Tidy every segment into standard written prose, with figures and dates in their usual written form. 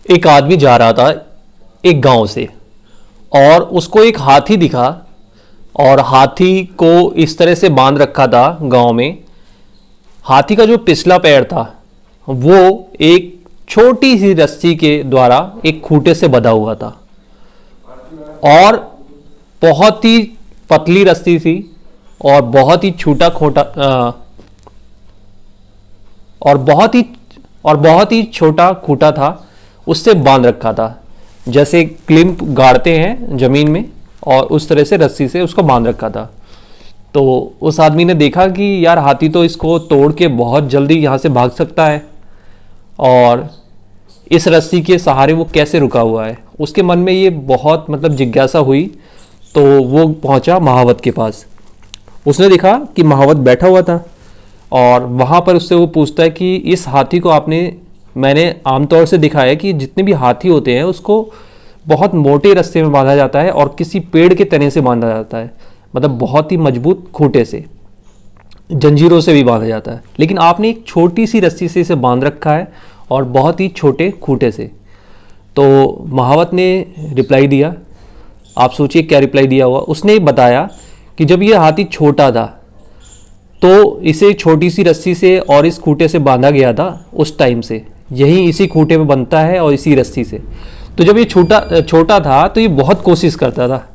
एक आदमी जा रहा था एक गांव से और उसको एक हाथी दिखा और हाथी को इस तरह से बांध रखा था गांव में। हाथी का जो पिछला पैर था वो एक छोटी सी रस्सी के द्वारा एक खूंटे से बंधा हुआ था और बहुत ही पतली रस्सी थी और बहुत ही छोटा खोटा और बहुत ही छोटा खूंटा था, उससे बांध रखा था। जैसे क्लिंप गाड़ते हैं जमीन में और उस तरह से रस्सी से उसको बांध रखा था। तो उस आदमी ने देखा कि यार हाथी तो इसको तोड़ के बहुत जल्दी यहाँ से भाग सकता है और इस रस्सी के सहारे वो कैसे रुका हुआ है। उसके मन में ये बहुत जिज्ञासा हुई। तो वो पहुंचा महावत के पास। उसने देखा कि महावत बैठा हुआ था और वहाँ पर उससे वो पूछता है कि इस हाथी को मैंने आमतौर से देखा है कि जितने भी हाथी होते हैं उसको बहुत मोटे रस्से में बांधा जाता है और किसी पेड़ के तने से बांधा जाता है, बहुत ही मजबूत खूंटे से, जंजीरों से भी बांधा जाता है। लेकिन आपने एक छोटी सी रस्सी से इसे बांध रखा है और बहुत ही छोटे खूंटे से। तो महावत ने रिप्लाई दिया। आप सोचिए क्या रिप्लाई दिया हुआ। उसने बताया कि जब ये हाथी छोटा था तो इसे छोटी सी रस्सी से और इस खूंटे से बांधा गया था। उस टाइम से यही इसी खूंटे में बनता है और इसी रस्सी से। तो जब ये छोटा था तो ये बहुत कोशिश करता था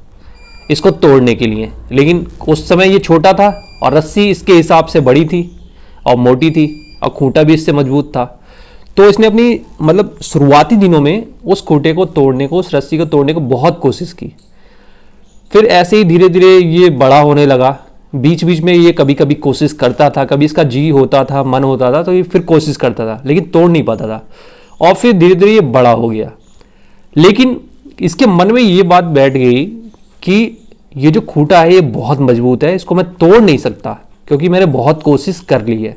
इसको तोड़ने के लिए, लेकिन उस समय ये छोटा था और रस्सी इसके हिसाब से बड़ी थी और मोटी थी और खूंटा भी इससे मजबूत था। तो इसने अपनी शुरुआती दिनों में उस खूंटे को तोड़ने को, उस रस्सी को तोड़ने को बहुत कोशिश की। फिर ऐसे ही धीरे धीरे ये बड़ा होने लगा। बीच बीच में ये कभी कभी कोशिश करता था, कभी इसका जी होता था, मन होता था तो ये फिर कोशिश करता था, लेकिन तोड़ नहीं पाता था। और फिर धीरे धीरे ये बड़ा हो गया। लेकिन इसके मन में ये बात बैठ गई कि ये जो खूंटा है ये बहुत मजबूत है, इसको मैं तोड़ नहीं सकता क्योंकि मैंने बहुत कोशिश कर ली है।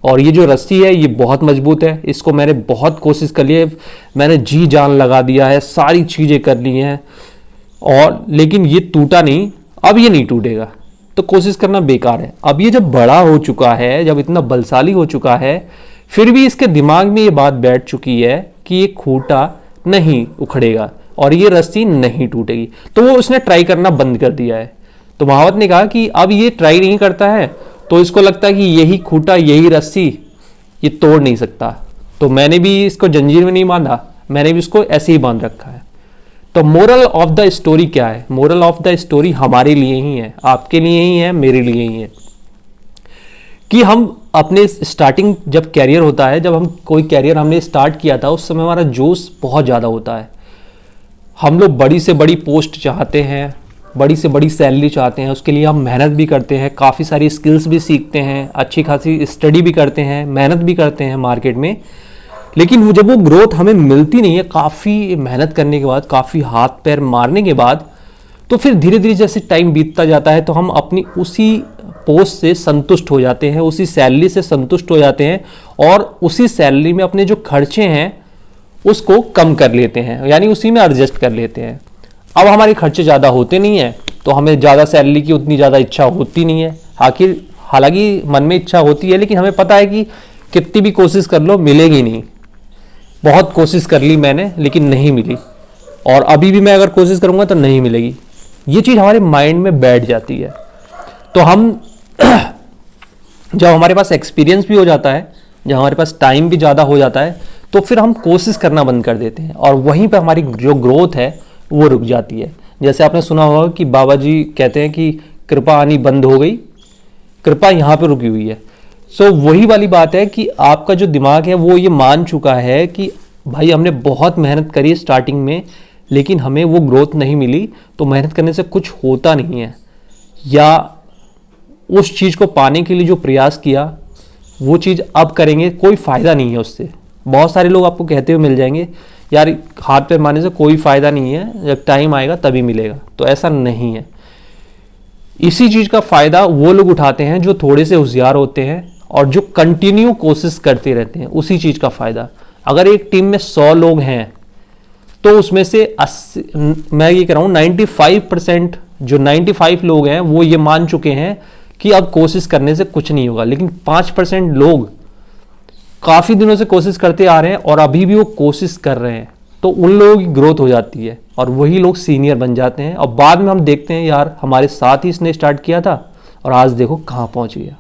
और ये जो रस्सी है ये बहुत मजबूत है, इसको मैंने बहुत कोशिश कर ली है, मैंने जी जान लगा दिया है, सारी चीज़ें कर ली हैं और लेकिन ये टूटा नहीं। अब ये नहीं टूटेगा तो कोशिश करना बेकार है। अब ये जब बड़ा हो चुका है, जब इतना बलशाली हो चुका है, फिर भी इसके दिमाग में ये बात बैठ चुकी है कि ये खूंटा नहीं उखड़ेगा और ये रस्सी नहीं टूटेगी। तो वो उसने ट्राई करना बंद कर दिया है। तो महावत ने कहा कि अब ये ट्राई नहीं करता है तो इसको लगता है कि यही खूंटा, यही रस्सी ये तोड़ नहीं सकता। तो मैंने भी इसको जंजीर में नहीं बांधा, मैंने भी इसको ऐसे ही बांध रखा है। तो मोरल ऑफ द स्टोरी क्या है? मोरल ऑफ द स्टोरी हमारे लिए ही है, आपके लिए ही है, मेरे लिए ही है कि हम अपने स्टार्टिंग, जब कैरियर होता है, जब हम कोई कैरियर हमने स्टार्ट किया था, उस समय हमारा जोश बहुत ज़्यादा होता है। हम लोग बड़ी से बड़ी पोस्ट चाहते हैं, बड़ी से बड़ी सैलरी चाहते हैं, उसके लिए हम मेहनत भी करते हैं, काफ़ी सारी स्किल्स भी सीखते हैं, अच्छी खासी स्टडी भी करते हैं, मेहनत भी करते हैं मार्केट में। लेकिन जब वो ग्रोथ हमें मिलती नहीं है, काफ़ी मेहनत करने के बाद, काफ़ी हाथ पैर मारने के बाद, तो फिर धीरे धीरे जैसे टाइम बीतता जाता है तो हम अपनी उसी पोस्ट से संतुष्ट हो जाते हैं, उसी सैलरी से संतुष्ट हो जाते हैं और उसी सैलरी में अपने जो खर्चे हैं उसको कम कर लेते हैं, यानी उसी में एडजस्ट कर लेते हैं। अब हमारे खर्चे ज़्यादा होते नहीं हैं तो हमें ज़्यादा सैलरी की उतनी ज़्यादा इच्छा होती नहीं है। हालांकि मन में इच्छा होती है, लेकिन हमें पता है कि कितनी भी कोशिश कर लो मिलेगी नहीं। बहुत कोशिश कर ली मैंने लेकिन नहीं मिली और अभी भी मैं अगर कोशिश करूंगा तो नहीं मिलेगी। ये चीज़ हमारे माइंड में बैठ जाती है। तो हम जब हमारे पास एक्सपीरियंस भी हो जाता है, जब हमारे पास टाइम भी ज़्यादा हो जाता है, तो फिर हम कोशिश करना बंद कर देते हैं और वहीं पर हमारी जो ग्रोथ है वो रुक जाती है। जैसे आपने सुना होगा कि बाबा जी कहते हैं कि कृपा आनी बंद हो गई, कृपा यहाँ पर रुकी हुई है। सो वही वाली बात है कि आपका जो दिमाग है वो ये मान चुका है कि भाई हमने बहुत मेहनत करी स्टार्टिंग में लेकिन हमें वो ग्रोथ नहीं मिली, तो मेहनत करने से कुछ होता नहीं है, या उस चीज़ को पाने के लिए जो प्रयास किया वो चीज़ अब करेंगे कोई फ़ायदा नहीं है उससे। बहुत सारे लोग आपको कहते हुए मिल जाएंगे यार हाथ पैर मारने से कोई फ़ायदा नहीं है, जब टाइम आएगा तभी मिलेगा। तो ऐसा नहीं है। इसी चीज़ का फ़ायदा वो लोग उठाते हैं जो थोड़े से होशियार होते हैं और जो कंटिन्यू कोशिश करते रहते हैं, उसी चीज़ का फ़ायदा। अगर एक टीम में 100 लोग हैं तो उसमें से 80, मैं ये कह रहा हूँ 95%, जो 95 लोग हैं वो ये मान चुके हैं कि अब कोशिश करने से कुछ नहीं होगा। लेकिन 5% लोग काफ़ी दिनों से कोशिश करते आ रहे हैं और अभी भी वो कोशिश कर रहे हैं तो उन लोगों की ग्रोथ हो जाती है और वही लोग सीनियर बन जाते हैं और बाद में हम देखते हैं यार हमारे साथ ही इसने स्टार्ट किया था और आज देखो कहाँ पहुँच गया।